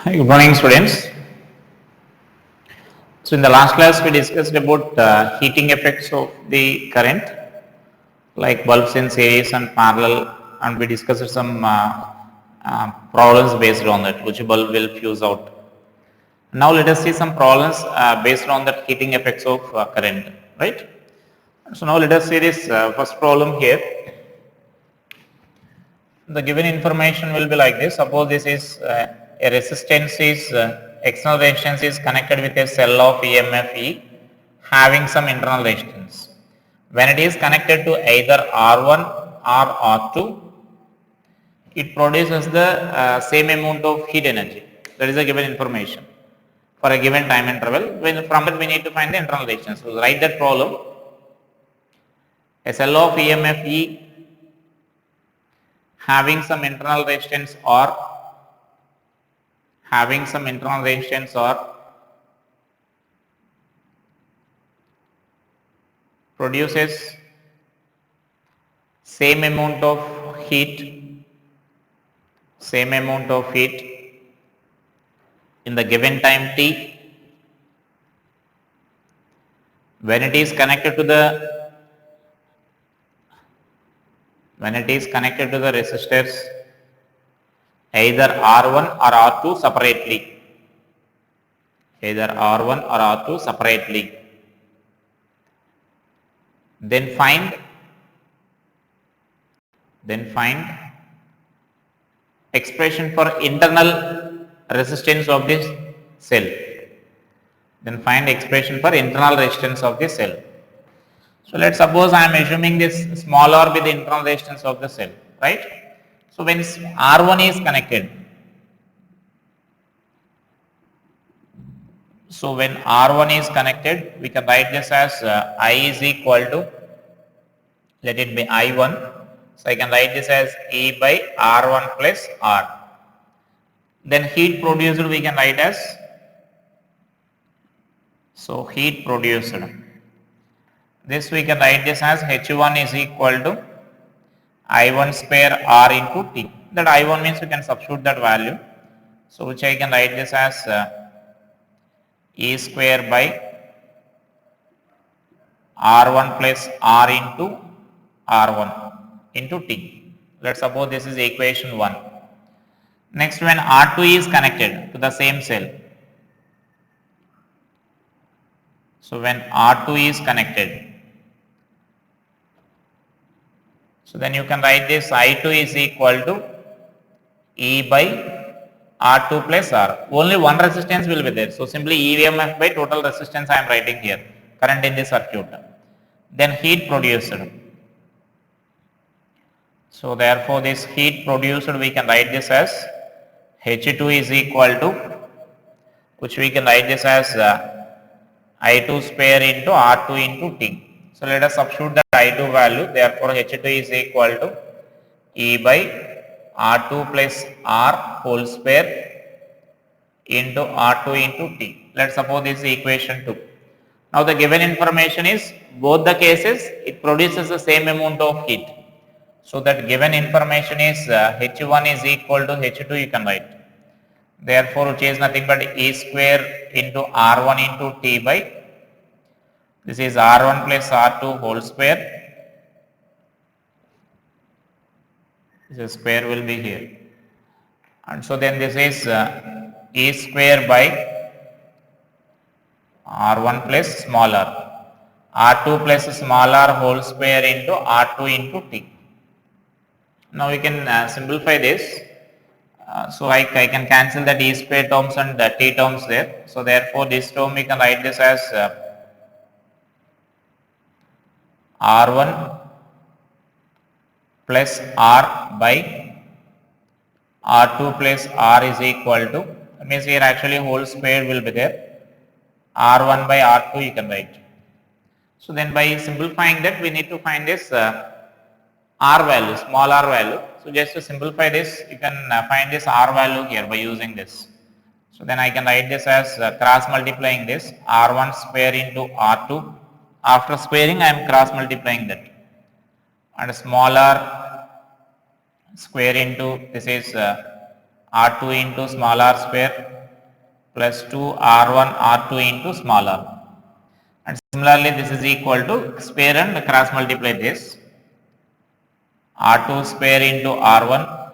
Hi, good morning, students. So, in the last class, we discussed about heating effects of the current, like bulbs in series and parallel, and we discussed some problems based on that, which bulb will fuse out. Now, let us see some problems based on that heating effects of current, right? So, now let us see this first problem here. The given information will be like this. Suppose this is a resistance is external resistance is connected with a cell of EMF E having some internal resistance. When it is connected to either R1 or R2, it produces the same amount of heat energy. That is the given information for a given time interval. When from it we need to find the internal resistance. So write that problem. A cell of EMF E having some internal resistance or produces same amount of heat in the given time t when it is connected to the resistors either R1 or R2 separately, then find expression for internal resistance of this cell. So let's suppose I am assuming this small r be the internal resistance of the cell, right? So when R1 is connected, we can write this as I is equal to, let it be I1. So I can write this as E by R1 plus R. Then heat produced we can write as, this we can write this as H1 is equal to I1 square R into T. That I1 means we can substitute that value. So which I can write this as E square by R1 plus R into R1 into T. Let's suppose this is equation 1. Next, when R2 is connected to the same cell, so when R2 is connected, so then you can write this I2 is equal to E by R2 plus R. Only one resistance will be there. So simply EMF by total resistance I am writing here, current in the circuit. Then heat produced. So therefore this heat produced we can write this as H2 is equal to, which we can write this as I2 square into R2 into T. So let us substitute the I2 value. Therefore H2 is equal to E by R2 plus R whole square into R2 into T. Let us suppose this is equation 2. Now the given information is both the cases it produces the same amount of heat. So that given information is H1 is equal to H2 you can write. Therefore which is nothing but E square into R1 into T by, this is R1 plus R2 whole square. This square will be here. And so then this is E square by R1 plus small r, R2 plus small r whole square into R2 into T. Now we can simplify this. So I can cancel the D square terms and the T terms there. So therefore this term we can write this as R1 plus R by R2 plus R is equal to, that means here actually whole square will be there, R1 by R2 you can write. So then by simplifying that we need to find this R value, small r value. So just to simplify this you can find this R value here by using this. So then I can write this as cross multiplying this R1 square into R2. After squaring I am cross multiplying that, and small r square into, this is R2 into small r square plus 2 R1 R2 into small r. And similarly, this is equal to square and cross multiply this. R2 square into R1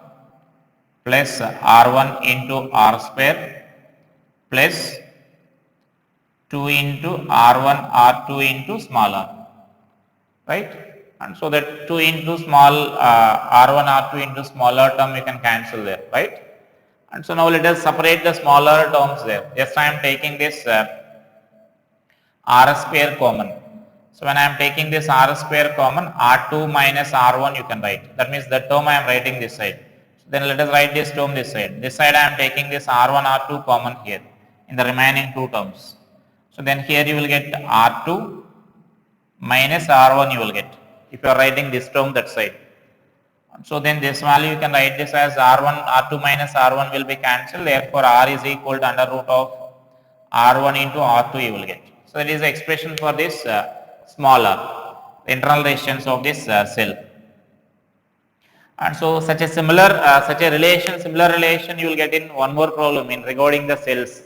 plus R1 into R square plus 2 into R1 R2 into small r, right? And so that 2 into small R1 R2 into smaller term we can cancel there, right? And so now let us separate the smaller terms there. Just I am taking this R square common. So when I am taking this R square common, R2 minus R1 you can write. That means the term I am writing this side. So then let us write this term this side. This side I am taking this R1 R2 common here in the remaining two terms. So then here you will get R2 minus R1 you will get if you are writing this term that side. So then this value you can write this as R1, R2 minus R1 will be cancelled. Therefore, R is equal to under root of R1 into R2 you will get. So that is the expression for this small r, the internal resistance of this cell. And so such a similar, similar relation you will get in one more problem in regarding the cells.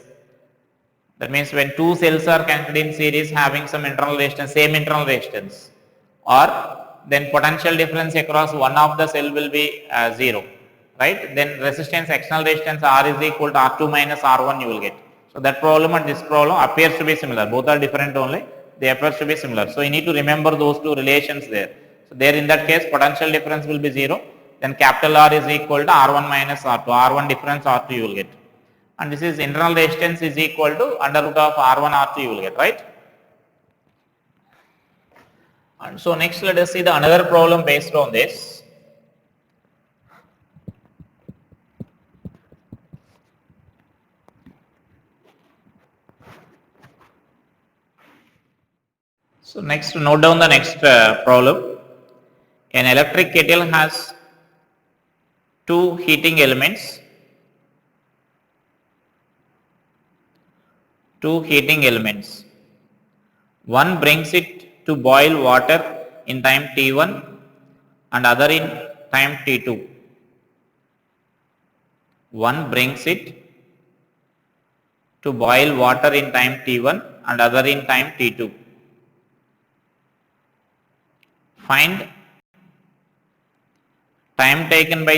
That means when two cells are connected in series having some internal resistance, same internal resistance, or then potential difference across one of the cell will be 0, right? Then resistance, external resistance R is equal to R2 minus R1 you will get. So that problem and this problem appears to be similar. Both are different only. They appear to be similar. So you need to remember those two relations there. So there in that case potential difference will be 0. Then capital R is equal to R1 minus R2. R1 difference R2 you will get. And this is internal resistance is equal to under root of R1 R2 you will get, right? And so next let us see the another problem based on this. So next note down the next problem. An electric kettle has two heating elements. One brings it to boil water in time t1 and other in time t2. One brings it to boil water in time t1 and other in time t2. Find time taken by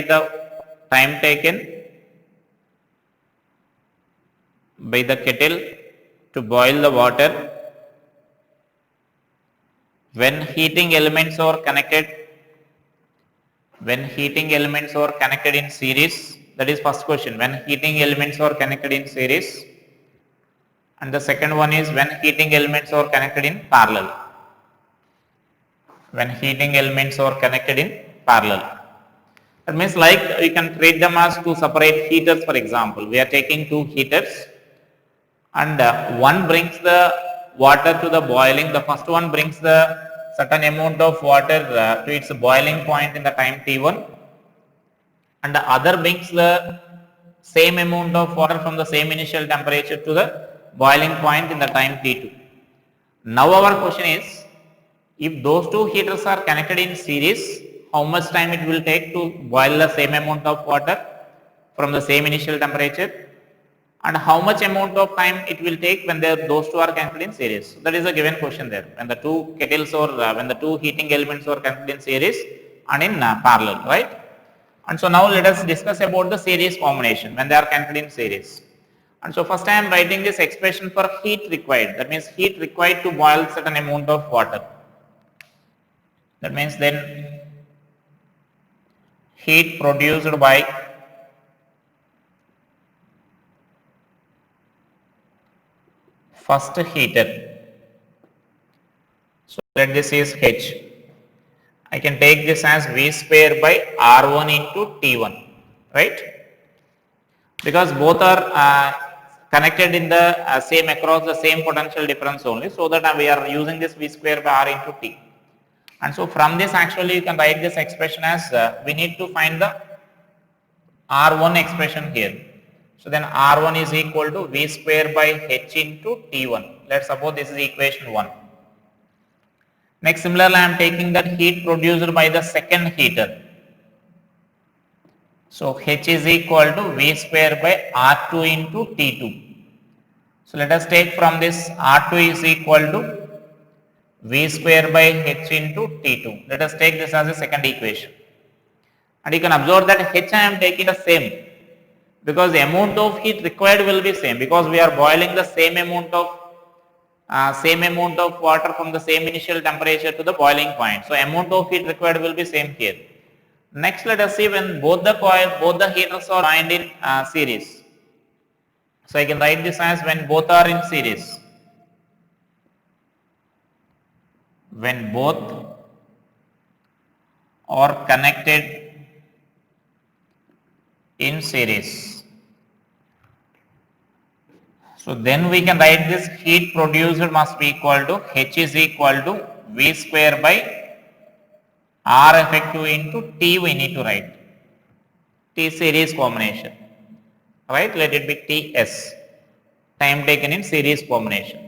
the kettle to boil the water when heating elements are connected in series. That is first question, when heating elements are connected in series, and the second one is when heating elements are connected in parallel. That means like we can treat them as two separate heaters. For example, we are taking two heaters and one brings the water to the boiling. The first one brings the certain amount of water to its boiling point in the time t1, and the other brings the same amount of water from the same initial temperature to the boiling point in the time t2. Now our question is, if those two heaters are connected in series, how much time it will take to boil the same amount of water from the same initial temperature, and how much amount of time it will take when those two are connected in series. So that is a given question there. When the two kettles or when the two heating elements are connected in series and in parallel, right? And so now let us discuss about the series combination when they are connected in series. And so first I am writing this expression for heat required. That means heat required to boil certain amount of water. That means then heat produced by first heater. So let this is H. I can take this as V square by R1 into T1, right? Because both are connected in the same across the same potential difference only, so that we are using this V square by R into T. And so from this actually you can write this expression as we need to find the R1 expression here. So then R1 is equal to V square by H into T1. Let's suppose this is equation 1. Next, similarly I am taking that heat produced by the second heater. So H is equal to V square by R2 into T2. So let us take from this R2 is equal to V square by H into T2. Let us take this as a second equation. And you can observe that H I am taking the same, because the amount of heat required will be same, because we are boiling the same amount of water from the same initial temperature to the boiling point. So amount of heat required will be same here. Next, let us see when both the heaters are joined in series. So I can write this as when both are in series. When both are connected in series. So then we can write this heat produced must be equal to H is equal to V square by R effective into T we need to write. T series combination. Right? Let it be TS. Time taken in series combination.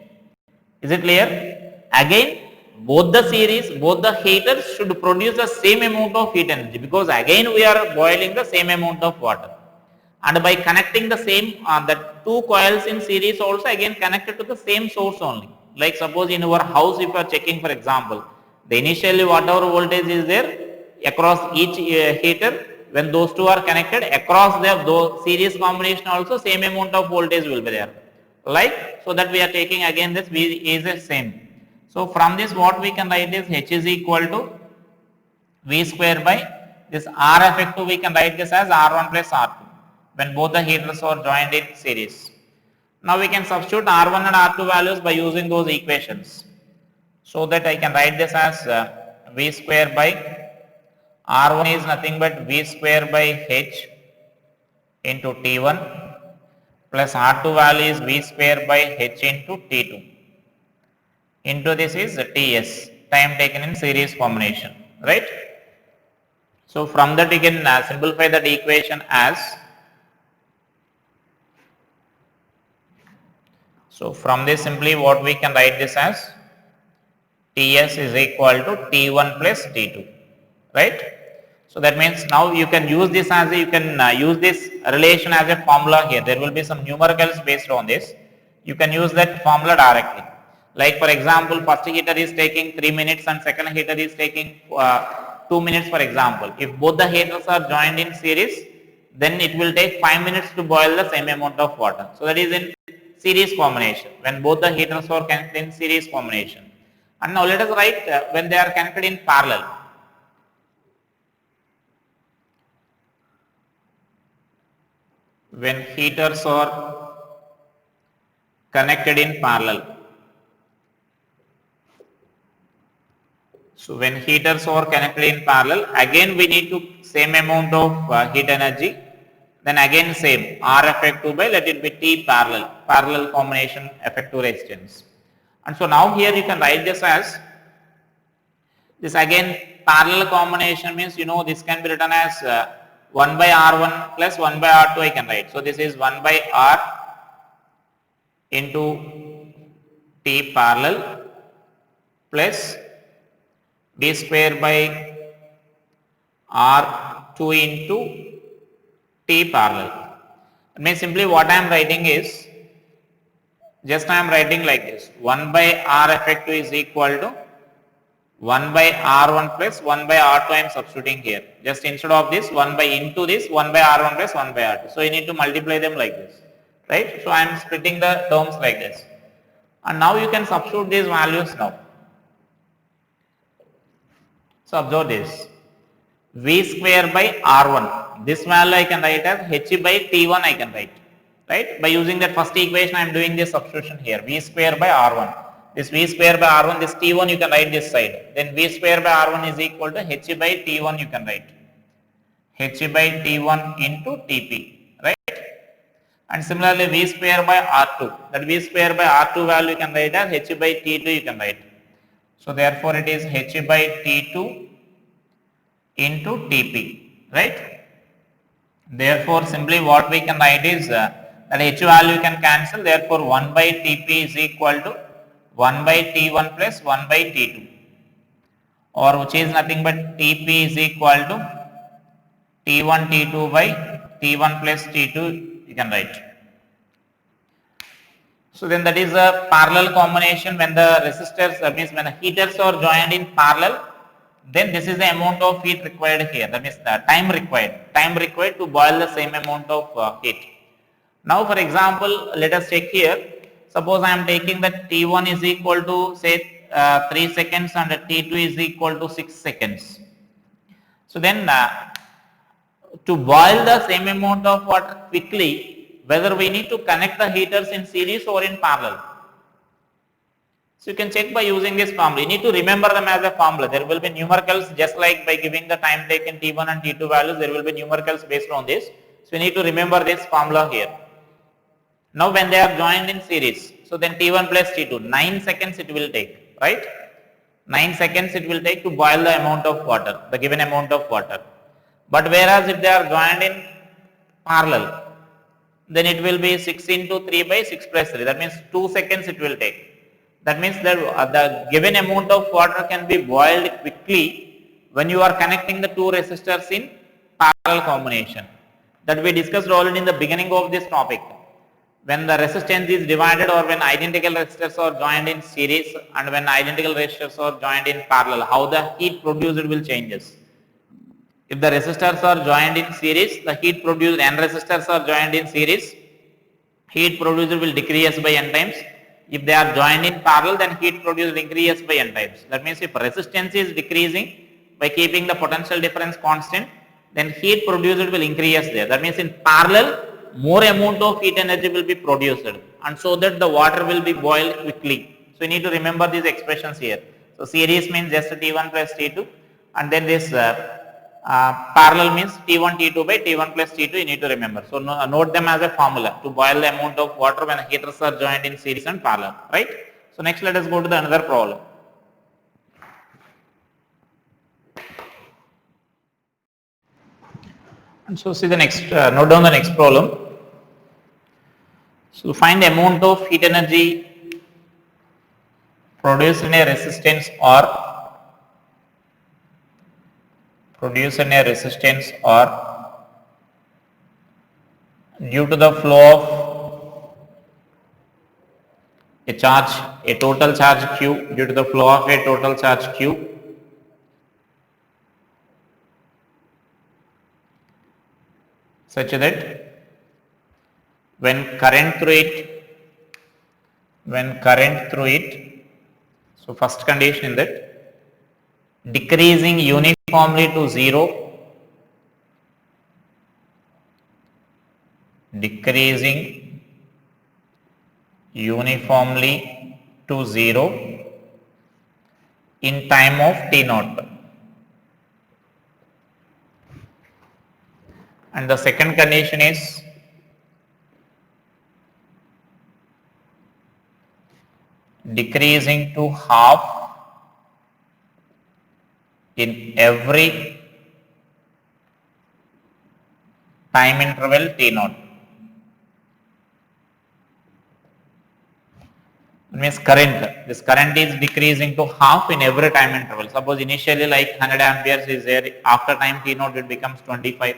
Is it clear? Again, both the heaters should produce the same amount of heat energy, because again we are boiling the same amount of water. And by connecting the same, the two coils in series also again connected to the same source only. Like suppose in our house, if you are checking for example, the initially whatever voltage is there across each heater, when those two are connected across the series combination also same amount of voltage will be there. Like, so that we are taking again this V is the same. So from this what we can write is H is equal to V square by this R effective we can write this as R1 plus R2 when both the heaters are joined in series. Now we can substitute R1 and R2 values by using those equations. So that I can write this as V square by R1 is nothing but V square by H into T1 plus R2 value is V square by H into T2. Into this is TS, time taken in series combination, right? So from that you can simplify that equation as, so from this simply what we can write this as TS is equal to T1 plus T2, right? So that means now you can use this as use this relation as a formula here. There will be some numericals based on this. You can use that formula directly. Like for example, first heater is taking 3 minutes and second heater is taking 2 minutes for example. If both the heaters are joined in series, then it will take 5 minutes to boil the same amount of water. So that is in series combination, when both the heaters are connected in series combination. And now let us write when they are connected in parallel. When heaters are connected in parallel. So when heaters are connected in parallel, again we need to same amount of heat energy. Then again same R effective by let it be T parallel combination effective resistance. And so now here you can write this as this again parallel combination means this can be written as 1 by R1 plus 1 by R2 I can write. So this is 1 by R into T parallel plus V square by R2 into T parallel. It means simply what I am writing is, just I am writing like this, 1 by R effective is equal to 1 by R1 plus 1 by R2 I am substituting here. Just instead of this 1 by into this 1 by R1 plus 1 by R2. So you need to multiply them like this, right? So I am splitting the terms like this. And now you can substitute these values now. So observe this. V square by R1. This value I can write as H by T1 I can write. Right? By using that first equation I am doing this substitution here. V square by R1. This V square by R1, this T1 you can write this side. Then V square by R1 is equal to H by T1 you can write. H by T1 into Tp. Right? And similarly V square by R2. That V square by R2 value you can write as H by T2 you can write. So therefore it is H by T2 into Tp, right? Therefore simply what we can write is that H value can cancel, therefore 1 by Tp is equal to 1 by T1 plus 1 by T2, or which is nothing but Tp is equal to T1 T2 by T1 plus T2 you can write. So then that is a parallel combination when the resistors, that means when the heaters are joined in parallel, then this is the amount of heat required here, that means the time required to boil the same amount of heat. Now for example, let us check here, suppose I am taking that T1 is equal to say 3 seconds and T2 is equal to 6 seconds. So then to boil the same amount of water quickly, whether we need to connect the heaters in series or in parallel. So you can check by using this formula. You need to remember them as a formula. There will be numericals, just like by giving the time taken T1 and T2 values, there will be numericals based on this. So you need to remember this formula here. Now when they are joined in series, so then T1 plus T2, 9 seconds it will take, right? 9 seconds it will take to boil the amount of water, the given amount of water. But whereas if they are joined in parallel, then it will be 6 into 3 by 6 plus 3. That means 2 seconds it will take. That means that the given amount of water can be boiled quickly when you are connecting the two resistors in parallel combination. That we discussed already in the beginning of this topic. When the resistance is divided or when identical resistors are joined in series and when identical resistors are joined in parallel, how the heat produced will changes. If the resistors are joined in series, the heat produced, n resistors are joined in series, heat produced will decrease by n times. If they are joined in parallel, then heat produced will increase by n times. That means if resistance is decreasing by keeping the potential difference constant, then heat produced will increase there. That means in parallel, more amount of heat energy will be produced, and so that the water will be boiled quickly. So you need to remember these expressions here. So series means just T1 plus T2, and then this parallel means T1 T2 by T1 plus T2 you need to remember. So note them as a formula to boil the amount of water when the heaters are joined in series and parallel, right? So next let us go to the another problem. And so see the next, note down the next problem. So find the amount of heat energy produced in a resistance or due to the flow of a charge, a total charge Q, due to the flow of a total charge Q such that when current through it, so first condition in that decreasing uniformly to zero, in time of T naught. And the second condition is decreasing to half in every time interval T naught. It means this current is decreasing to half in every time interval. Suppose initially like 100 amperes is there, after time T naught it becomes 25,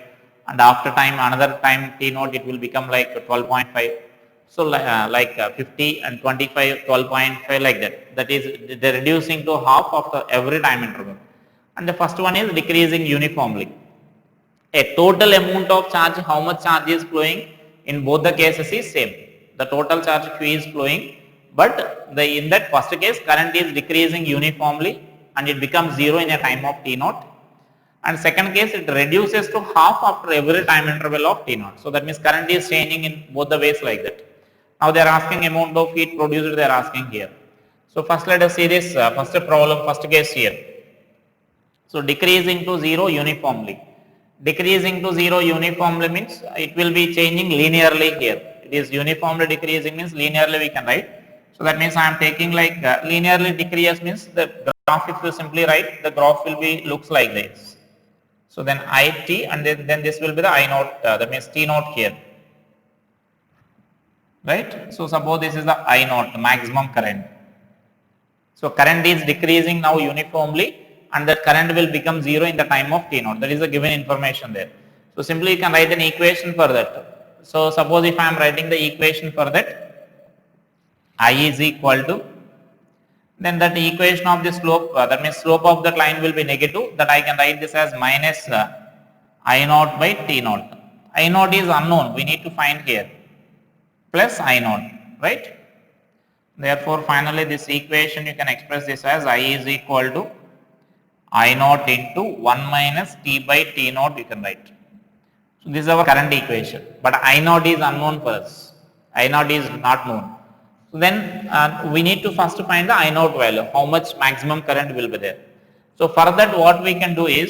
and after time another time T naught it will become like 12.5. So like 50 and 25, 12.5 like that. That is they are reducing to half after every time interval. And the first one is decreasing uniformly. A total amount of charge, how much charge is flowing in both the cases is same. The total charge Q is flowing, but in that first case current is decreasing uniformly and it becomes 0 in a time of T naught. And second case it reduces to half after every time interval of T naught. So that means current is changing in both the ways like that. Now they are asking amount of heat produced, they are asking here. So first let us see this first problem, first case here. So decreasing to 0 uniformly. Decreasing to 0 uniformly means it will be changing linearly here. It is uniformly decreasing means linearly we can write. So that means I am taking like linearly decrease means the graph, if you simply write, the graph will be looks like this. So then IT and then this will be the I naught, that means T naught here. Right? So suppose this is the I naught, the maximum current. So current is decreasing now uniformly and that current will become 0 in the time of T naught. That is the given information there. So simply you can write an equation for that. So suppose if I am writing the equation for that, I is equal to, then that equation of the slope, that means slope of that line will be negative, that I can write this as minus I naught by T naught. I naught is unknown, we need to find here, plus I naught, right? Therefore, finally this equation you can express this as I is equal to I naught into 1 minus T by T naught you can write. So this is our current equation, but I naught is unknown for us. I naught is not known. So then we need to first find the I naught value, how much maximum current will be there. So for that what we can do is,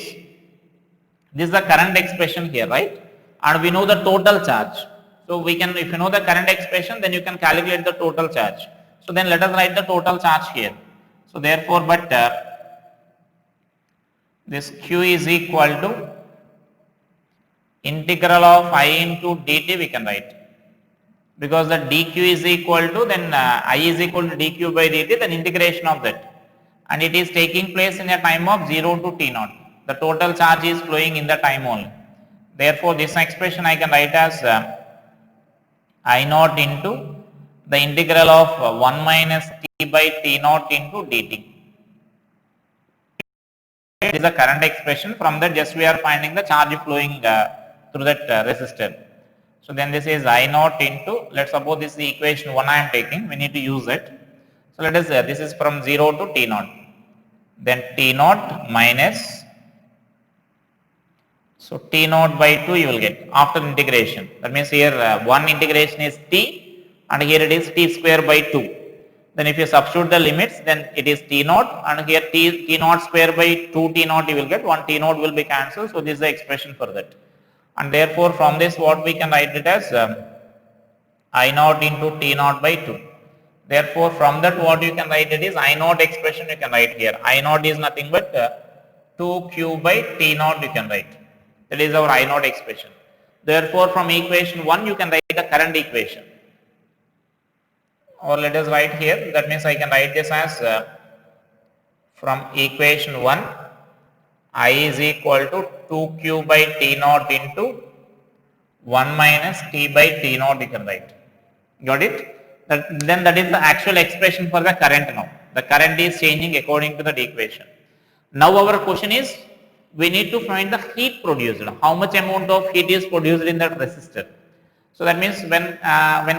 this is the current expression here, right? And we know the total charge. So we can, if you know the current expression, then you can calculate the total charge. So then let us write the total charge here. So therefore, but this Q is equal to integral of I into dt we can write. Because the dq is equal to, then I is equal to dq by dt, then integration of that. And it is taking place in a time of 0 to t naught. The total charge is flowing in the time only. Therefore, this expression I can write as I naught into the integral of 1 minus t by t naught into dt. This is the current expression. From that, just we are finding the charge flowing through that resistor. So then this is I naught into, let's suppose this is the equation 1 I am taking, we need to use it. So let us this is from 0 to t naught. Then t naught minus, so t naught by 2 you will get after integration. That means here one integration is t and here it is t square by 2. Then if you substitute the limits, then it is t naught and here t naught square by 2 t naught you will get, 1 t naught will be cancelled. So this is the expression for that. And therefore from this what we can write it as I naught into t naught by 2. Therefore from that what you can write it is I naught expression you can write here. I naught is nothing but 2q by t naught you can write. That is our I naught expression. Therefore from equation 1 you can write the current equation. Or let us write here, that means I can write this as from equation 1 I is equal to 2q by t naught into 1 minus t by t naught you can write. Got it? Then that is the actual expression for the current now. The current is changing according to that equation. Now our question is, we need to find the heat produced. How much amount of heat is produced in that resistor? So that means when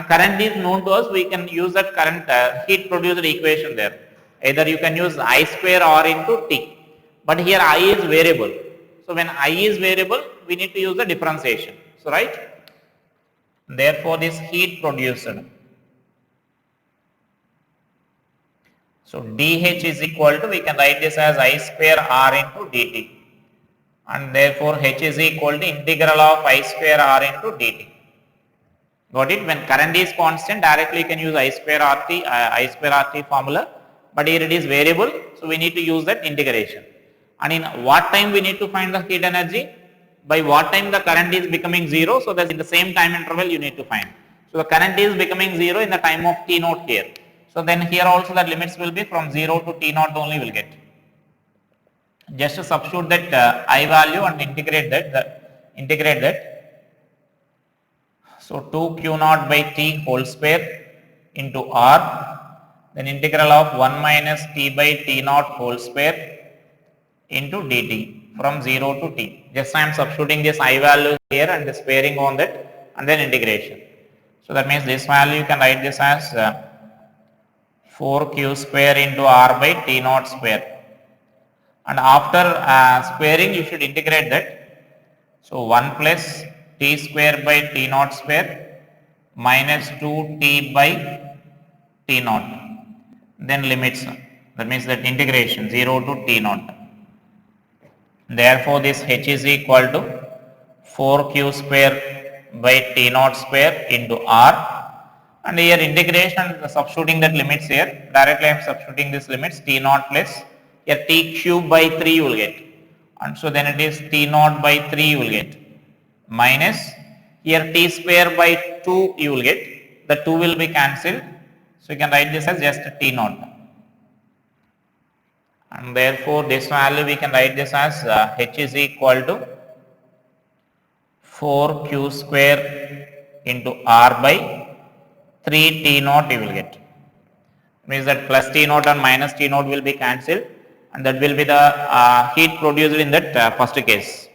current is known to us, we can use that current heat produced equation there. Either you can use I square R into T. But here I is variable. So when I is variable, we need to use the differentiation. So right? Therefore this heat produced. So dH is equal to, we can write this as I square R into dt. And therefore H is equal to integral of I square R into dt. Got it? When current is constant, directly you can use I square RT formula. But here it is variable, so we need to use that integration. And in what time we need to find the heat energy? By what time the current is becoming 0, so that in the same time interval you need to find. So the current is becoming 0 in the time of t naught here. So then here also the limits will be from 0 to t naught only will get. Just to substitute that I value and integrate that. So 2q naught by t whole square into R, then integral of 1 minus t by t naught whole square into dt from 0 to t. Just I am substituting this I value here and the squaring on that and then integration. So that means this value you can write this as 4q square into R by t naught square. And after squaring you should integrate that. So 1 plus t square by t naught square minus 2t by t naught. Then limits, that means that integration 0 to t naught. Therefore this H is equal to 4q square by t naught square into R. And here integration, substituting that limits here, directly I am substituting this limits t naught plus, here t cube by 3 you will get. And so then it is t naught by 3 you will get, minus here t square by 2 you will get, the 2 will be cancelled. So you can write this as just t naught. And therefore this value we can write this as H is equal to 4q square into r by 3 t naught you will get. Means that plus t naught and minus t naught will be cancelled, and that will be the heat produced in that first case.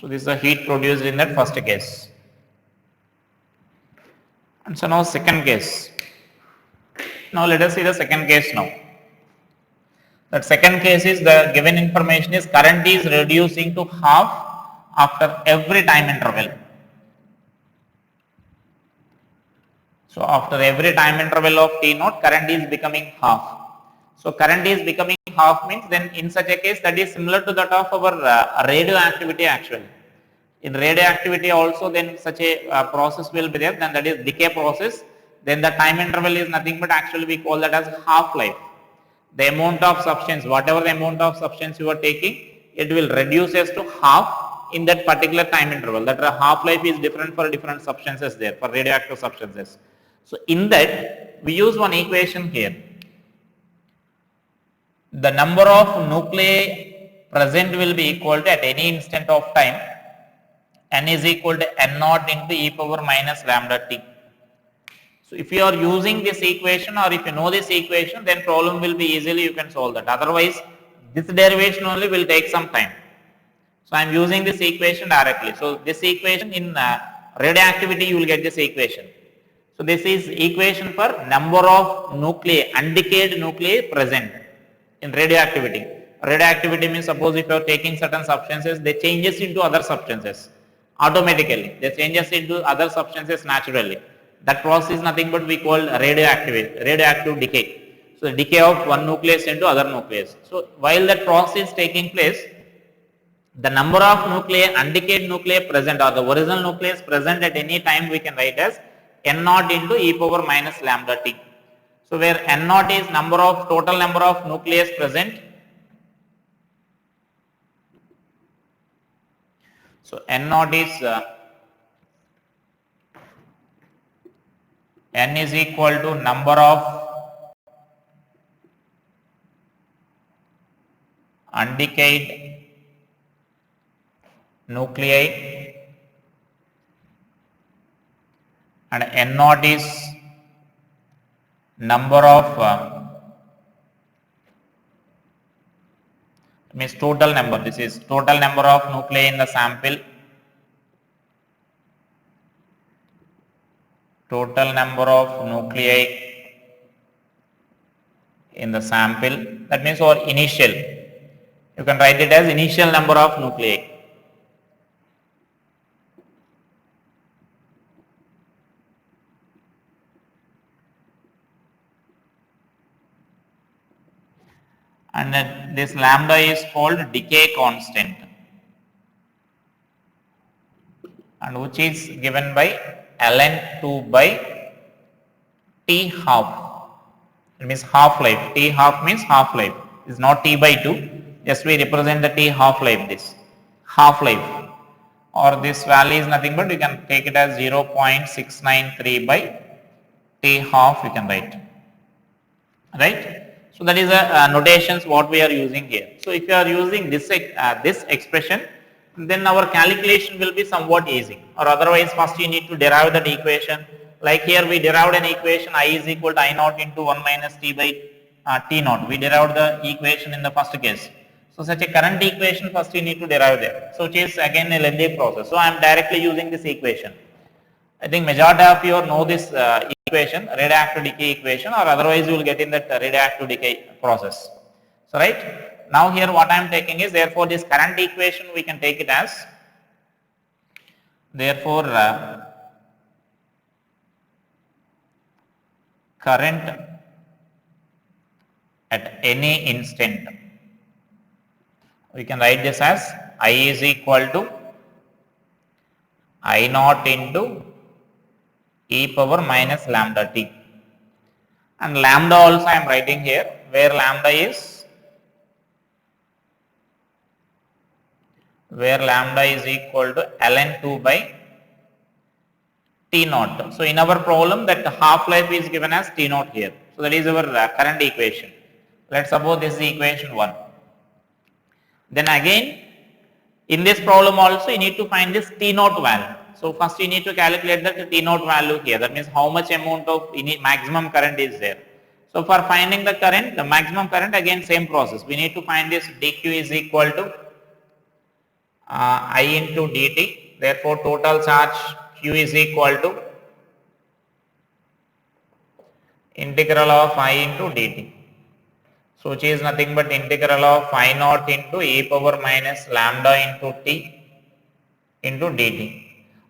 So this is the heat produced in that first case. And so now second case. Now let us see the second case now. That second case is the given information is current is reducing to half after every time interval. So after every time interval of t naught, current is becoming half. So current is becoming half means then in such a case that is similar to that of our radioactivity actually. In radioactivity also then such a process will be there, then that is decay process. Then the time interval is nothing but actually we call that as half-life. The amount of substance, whatever the amount of substance you are taking, it will reduces to half in that particular time interval. That half-life is different for different substances there, for radioactive substances. So in that we use one equation here. The number of nuclei present will be equal to at any instant of time n is equal to n naught into e power minus lambda t. So if you are using this equation or if you know this equation, then problem will be easily you can solve that. Otherwise this derivation only will take some time. So I am using this equation directly. So this equation in radioactivity you will get this equation. So this is equation for number of nuclei, undecayed nuclei present in radioactivity. Radioactivity means suppose if you are taking certain substances, they changes into other substances automatically. They changes into other substances naturally. That process is nothing but we call radioactive decay. So the decay of one nucleus into other nucleus. So while that process is taking place, the number of nuclei, undecayed nuclei present or the original nucleus present at any time we can write as n naught into e power minus lambda t. So where n naught is total number of nucleus present. So n naught is n is equal to number of undecayed nuclei and n naught is number of means total number. This is total number of nuclei in the sample. Total number of nuclei in the sample. That means or initial. You can write it as initial number of nuclei. And then this lambda is called decay constant, and which is given by ln2 by t half. It means half life. T half means half life. Is not t by 2. Just we represent the t half life. This half life, or this value is nothing but you can take it as 0.693 by t half. You can write, right? So that is a notations what we are using here. So if you are using this expression, then our calculation will be somewhat easy, or otherwise first you need to derive that equation. Like here we derived an equation I is equal to I naught into 1 minus t by t naught. We derived the equation in the first case. So such a current equation first you need to derive there. So it is again a lengthy process. So I am directly using this equation. I think majority of you know this equation, radioactive decay equation, or otherwise you will get in that radioactive decay process. So right, now here what I am taking is, therefore this current equation we can take it as, therefore current at any instant, we can write this as I is equal to I naught into e power minus lambda t, and lambda also I am writing here, where lambda is equal to ln2 by t naught. So in our problem that half life is given as t naught here. So that is our current equation. Let's suppose this is equation 1. Then again In this problem also you need to find this T naught value. So first you need to calculate that T naught value here. That means how much amount of maximum current is there. So for finding the current, the maximum current, again same process. We need to find this dq is equal to I into dt. Therefore total charge q is equal to integral of I into dt. So which is nothing but integral of I naught into e power minus lambda into t into dt.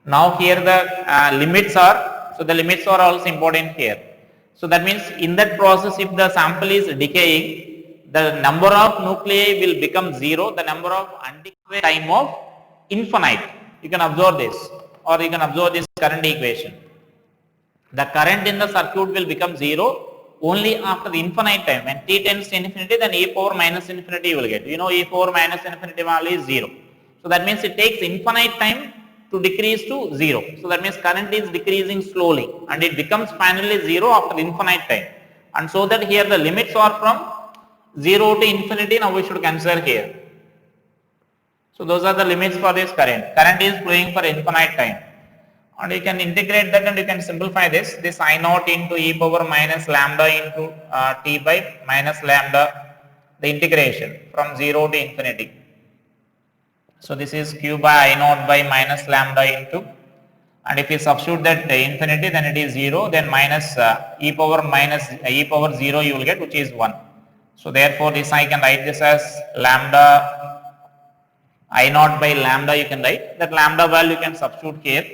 Now here the limits are, so the limits are also important here. So that means in that process if the sample is decaying, the number of nuclei will become 0, the number of undecayed time of infinite. You can observe this, or you can observe this current equation. The current in the circuit will become 0 only after the infinite time. When t tends to infinity, then e power minus infinity you will get. You know e power minus infinity value is 0. So that means it takes infinite time to decrease to 0. So that means current is decreasing slowly and it becomes finally 0 after infinite time. And so that here the limits are from 0 to infinity. Now we should consider here. So those are the limits for this current. Current is flowing for infinite time. And you can integrate that and you can simplify this. This I naught into e power minus lambda into t by minus lambda, the integration from 0 to infinity. So this is q by I naught by minus lambda into, and if you substitute that infinity then it is 0, then minus e power 0 you will get, which is 1. So therefore this I can write this as lambda I naught by lambda, you can write that lambda value you can substitute here.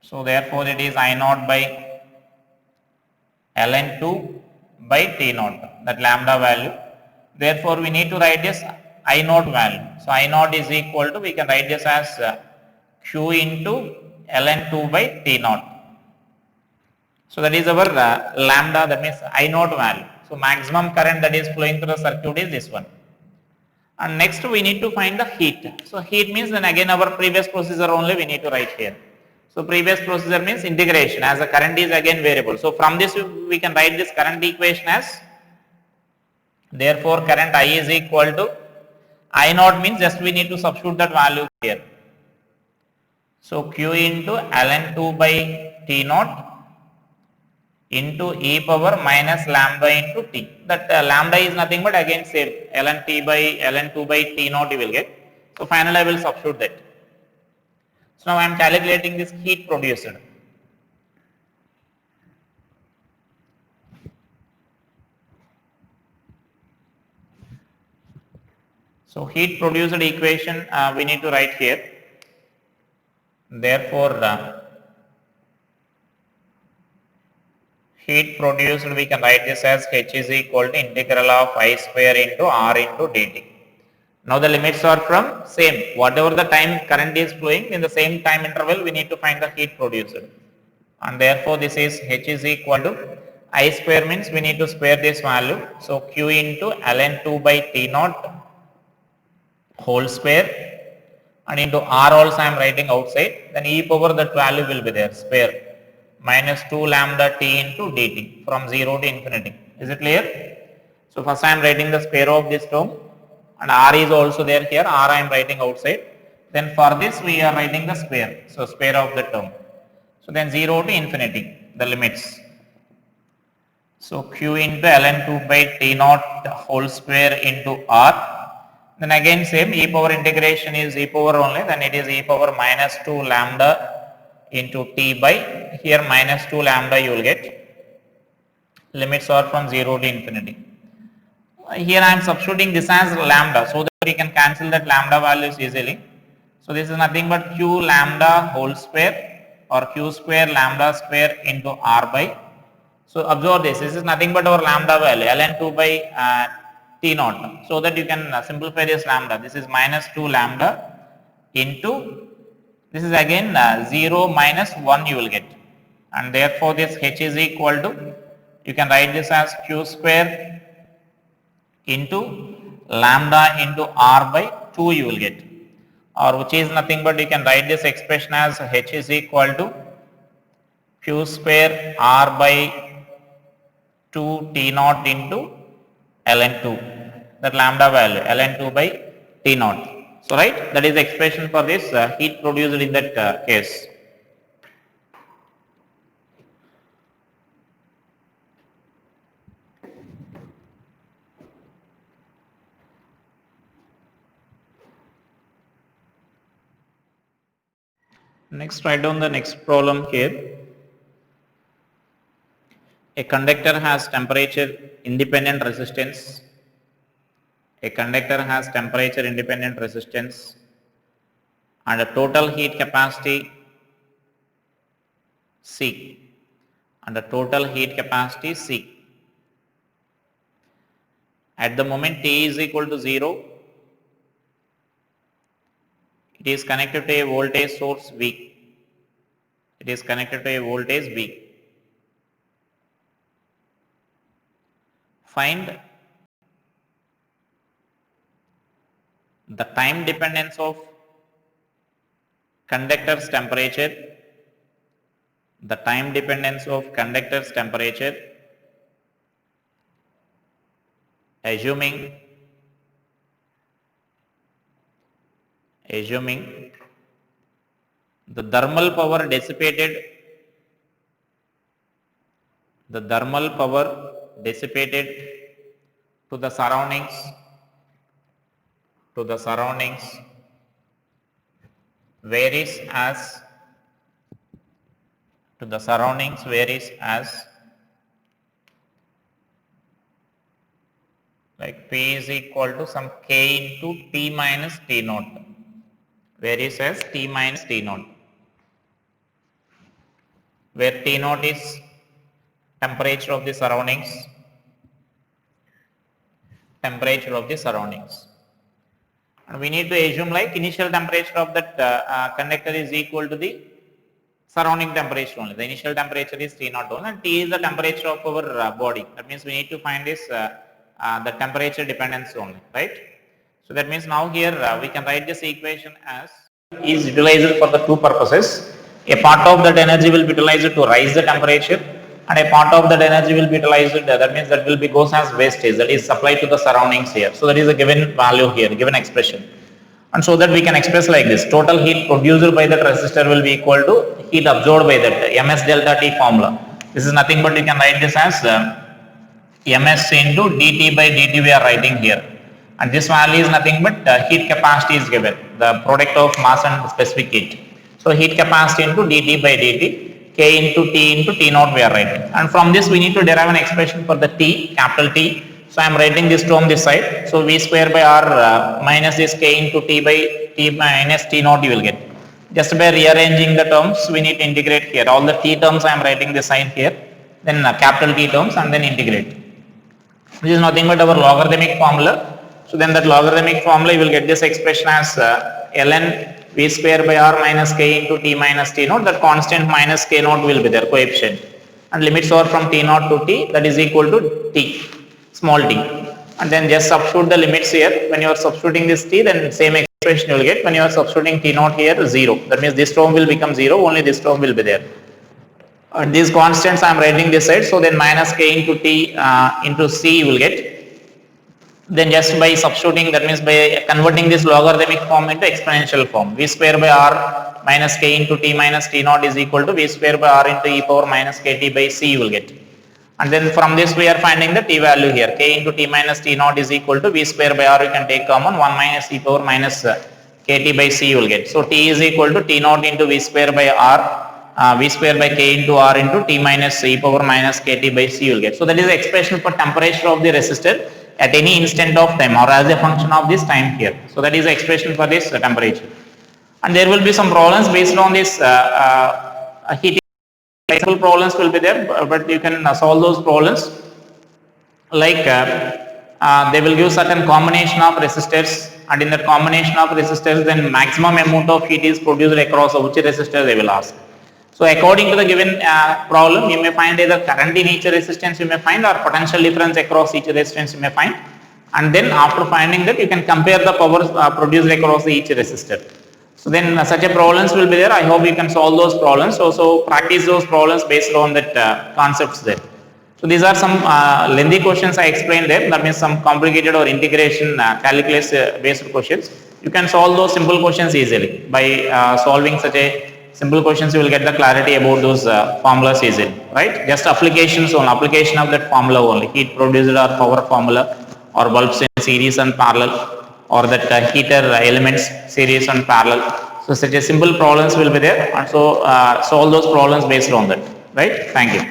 So therefore it is I naught by ln2 by t naught, that lambda value. Therefore we need to write this I naught value. So I naught is equal to, we can write this as q into ln2 by t naught. So that is our lambda, that means I naught value. So maximum current that is flowing through the circuit is this one. And next we need to find the heat. So heat means then again our previous procedure only we need to write here. So previous procedure means integration, as the current is again variable. So from this we can write this current equation as, therefore current I is equal to, I naught means just we need to substitute that value here. So q into ln2 by t naught into e power minus lambda into t. That lambda is nothing but again same, ln2 by t naught you will get. So finally I will substitute that. So now I am calculating this heat produced. So heat produced equation we need to write here. Therefore heat produced we can write this as h is equal to integral of I square into r into dt. Now the limits are from same, whatever the time current is flowing, in the same time interval we need to find the heat produced. And therefore this is h is equal to, I square means we need to square this value. So q into ln2 by t naught whole square, and into r also I am writing outside, then e power that value will be there, square, minus 2 lambda t into dt from 0 to infinity. Is it clear? So first I am writing the square of this term, and r is also there here, r I am writing outside. Then for this we are writing the square, so square of the term. So then 0 to infinity, the limits. So q into ln2 by t naught whole square into r. Then again same, e power integration is e power only, then it is e power minus 2 lambda into t by, here minus 2 lambda you will get. Limits are from 0 to infinity. Here I am substituting this as lambda, so that we can cancel that lambda values easily. So this is nothing but q lambda whole square or q square lambda square into r by. So observe this is nothing but our lambda value, ln2 by t naught. So that you can simplify this lambda. This is minus 2 lambda into, this is again 0 minus 1 you will get. And therefore this h is equal to, you can write this as q square into lambda into r by 2 you will get, or which is nothing but you can write this expression as h is equal to q square r by 2 t naught into ln2, that lambda value ln2 by t naught. So right, that is the expression for this heat produced in that case. Next, write down the next problem here. A conductor has temperature independent resistance. A conductor has temperature independent resistance and a total heat capacity C. And the total heat capacity C. At the moment T is equal to 0, it is connected to a voltage source V. It is connected to a voltage V. Find the time dependence of conductor's temperature, the time dependence of conductor's temperature, assuming the thermal power dissipated to the surroundings varies as like P is equal to some K into T minus T naught, varies as T minus T naught, where T naught is temperature of the surroundings, and we need to assume like initial temperature of that conductor is equal to the surrounding temperature only. The initial temperature is T naught only, and T is the temperature of our body. That means we need to find this the temperature dependence only, right? So that means now here we can write this equation as is utilized for the two purposes. A part of that energy will be utilized to rise the temperature, and a part of that energy will be utilized, that means that will be goes as wastage, that is supplied to the surroundings here. So that is a given value here, given expression. And so that we can express like this: total heat produced by that resistor will be equal to heat absorbed by that Ms delta T formula. This is nothing but you can write this as Ms into dt by dt we are writing here, and this value is nothing but heat capacity is given, the product of mass and specific heat. So heat capacity into dt by dt, K into T naught we are writing, and from this we need to derive an expression for the T, capital T. So I am writing this term this side, so V square by R minus this K into T by T minus T naught you will get. Just by rearranging the terms we need to integrate here, all the T terms I am writing this side here, then capital T terms and then integrate. Which is nothing but our logarithmic formula. So then that logarithmic formula you will get this expression as ln V square by R minus K into T minus T naught. That constant minus K naught will be there, coefficient, and limits are from T naught to T, that is equal to T, small t, and then just substitute the limits here. When you are substituting this T, then same expression you will get. When you are substituting T naught here, 0, that means this term will become 0, only this term will be there. These constants I am writing this side, so then minus K into T into C you will get. Then just by substituting, that means by converting this logarithmic form into exponential form, V square by R minus K into T minus T naught is equal to V square by R into e power minus KT by C you will get. And then from this we are finding the T value here, K into T minus T naught is equal to V square by R, you can take common, 1 minus e power minus KT by C you will get. So T is equal to T naught into V square by R, V square by K into R into T minus e power minus KT by C you will get. So that is the expression for temperature of the resistor at any instant of time or as a function of this time here. So that is the expression for this temperature. And there will be some problems based on this heating. Problems will be there, but you can solve those problems like they will give certain combination of resistors, and in that combination of resistors then maximum amount of heat is produced across which resistor they will ask. So according to the given problem, you may find either current in each resistance you may find, or potential difference across each resistance you may find, and then after finding that you can compare the powers produced across each resistor. So then such a problems will be there. I hope you can solve those problems. So practice those problems based on that concepts there. So these are some lengthy questions I explained there. That means some complicated or integration calculus based questions. You can solve those simple questions easily. By solving such a simple questions, you will get the clarity about those formulas easily, right? Just applications on application of that formula only, heat produced or power formula, or bulbs in series and parallel, or that heater elements series and parallel. So such a simple problems will be there, and so solve those problems based on that, right? Thank you.